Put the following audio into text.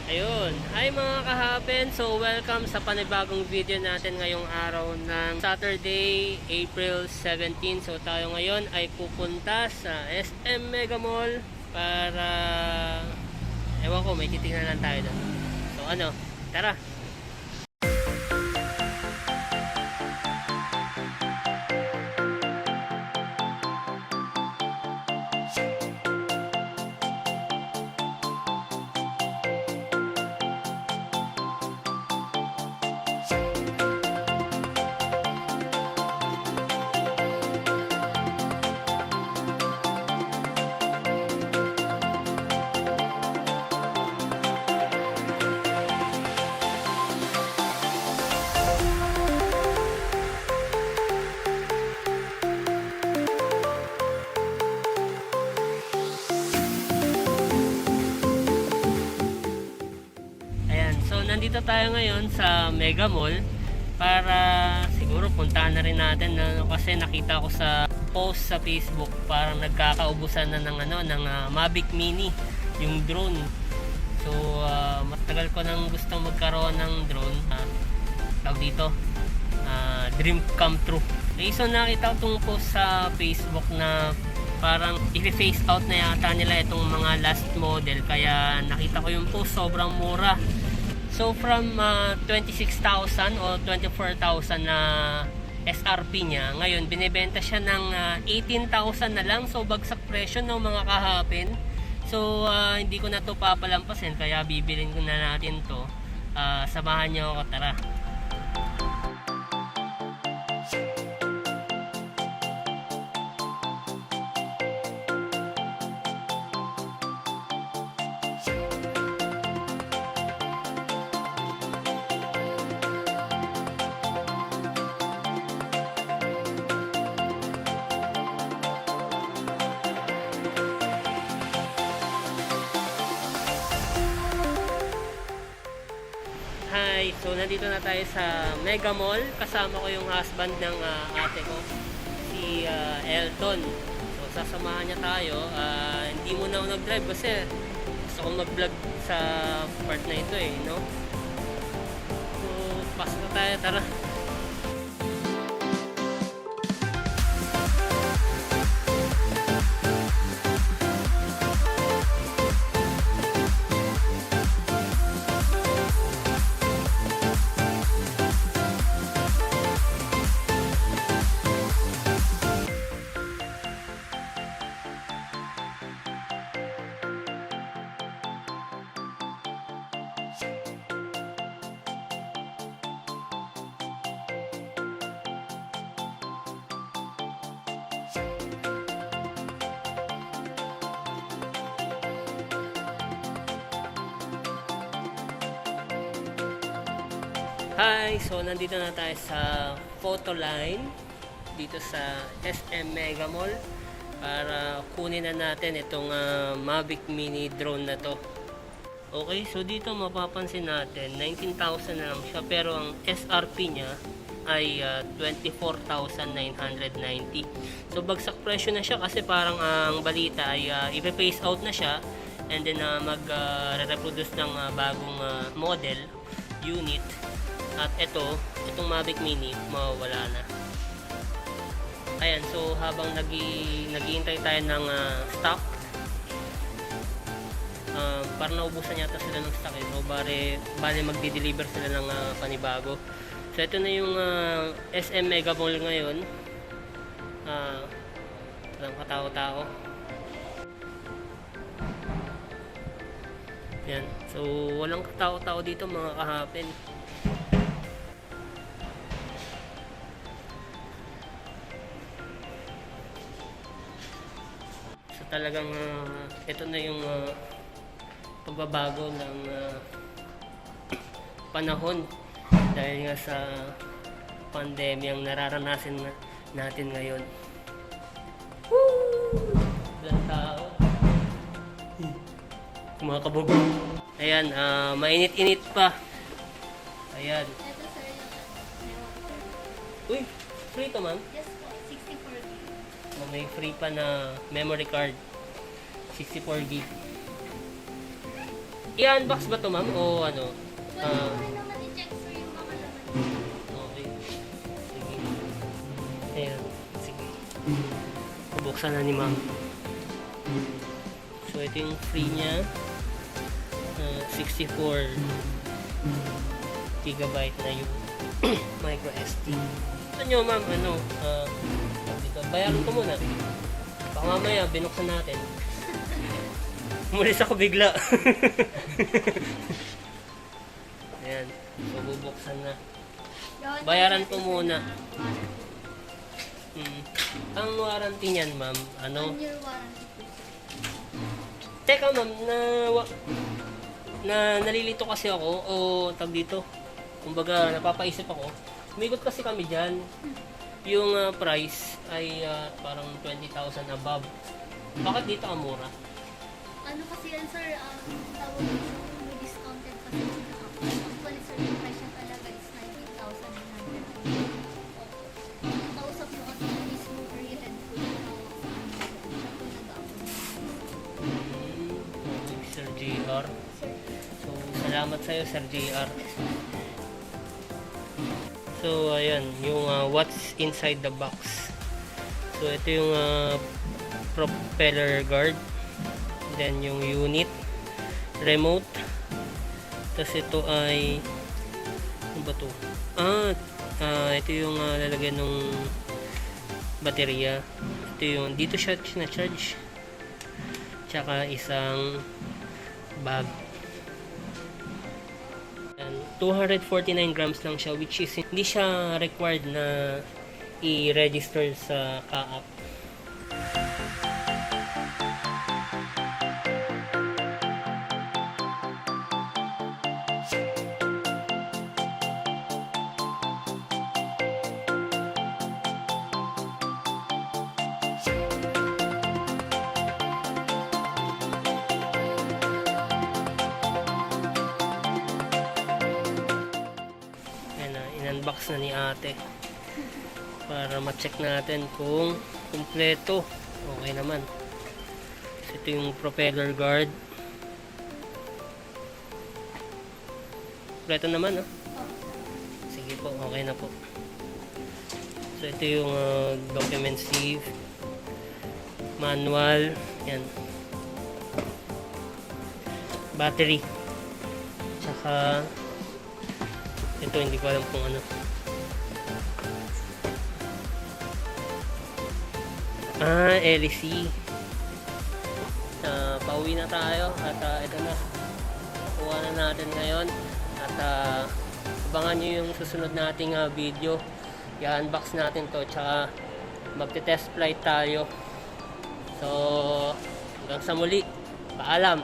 Ayun, hi mga kahapen. So welcome sa panibagong video natin ngayong araw ng Saturday, April 17. So tayo ngayon ay pupunta sa SM Mega Mall para ewan ko, may titingnan lang tayo doon. So ano, tara. Nandito tayo ngayon sa Mega Mall para siguro puntahan na rin natin kasi nakita ko sa post sa Facebook parang nagkakaubusan na ng Mavic Mini, yung drone. So matagal ko nang gustong magkaroon ng drone. Tawag dito, dream come true. So nakita ko itong post sa Facebook na parang i-phase out na yata nila itong mga last model, kaya nakita ko yung post, sobrang mura. So from 26,000 o 24,000 na SRP niya, ngayon binibenta siya ng 18,000 na lang. So bagsak presyo ng mga kahapin. So hindi ko na to papalampasin, kaya bibilin ko na natin to. Samahan niyo ako, tara. Hi, so nandito na tayo sa Mega Mall. Kasama ko yung husband ng ate ko, si Elton. So sasamahan niya tayo. Hindi muna ako nag-drive kasi gusto kong mag-vlog sa part na ito no? So pasok na tayo, tara. Hi! So nandito na tayo sa photo line dito sa SM Mega Mall para kunin na natin itong Mavic Mini drone na to. Okay, so dito mapapansin natin 19,000 na lang siya, pero ang SRP niya ay 24,990. So bagsak presyo na siya kasi parang ang balita ay i-phase out na siya and then mag-reproduce ng bagong model unit. At itong Mavic Mini mawawala na. Ayan, so habang naghihintay tayo ng stock, parang naubusan yata sila ng stock so bale magdi-deliver sila ng panibago. So ito na yung SM Mega Mall ngayon. Walang katao-tao. Yan, so walang katao-tao dito mga kahapin. Talagang ito na yung pagbabago ng panahon dahil nga sa pandemyang nararanasan natin ngayon. Walang tao. Kumakabog. Ayan, mainit-init pa. Ayan. Uy, free to ma'am? Yes po, 64 GB. May free pa na memory card, 64 GB. I-unbox ba to ma'am o ano? Pwede naman i-check sir yung mga laman. Okay. Sige. Ayan. Sige. Bubuksan na ni ma'am. So ito yung free niya. 64 gigabyte na yung micro SD. Ano nyo ma'am, ano, dito, bayaran ko muna. Baka mamaya, binuksan natin. Umalis ako bigla. Ayan, so bubuksan na. Bayaran ko muna. Ang warranty niyan ma'am, ano? 1 year warranty. Teka ma'am, nalilito kasi ako o tag dito. Kumbaga napapaisip ako. Umigot kasi kami diyan. Yung price ay parang 20,000 above. Bakit dito ang mura? Ano kasi yan sir, tawag dito may discounted kasi yung actually sir, yung price niya talaga is 19,900. Kausap mo kasi yung mismo pre-head po siya po nag-upload. Sir JR. So, salamat sa'yo, Sir JR. So, ayan, yung what's inside the box. So, ito yung propeller guard. Then, yung unit, remote. Tapos, ito ay, ano ba ito? Ito yung lalagyan ng baterya. Ito yung, dito siya na-charge. Tsaka isang bag. 249 grams lang siya, which is hindi siya required na i-register sa ka-app. In-unbox na ni ate para ma-check natin kung kumpleto. Okay naman. So, ito yung propeller guard. Kumpleto naman, oh. Sige po, okay na po. So ito yung document sleeve, manual, yan, battery, tsaka ito hindi ko alam kung ano. LC. Pauwi na tayo at ito na. Nakuha na natin ngayon at abangan nyo yung susunod nating video. I-unbox natin to tsaka magte-test flight tayo. So hanggang sa muli. Paalam.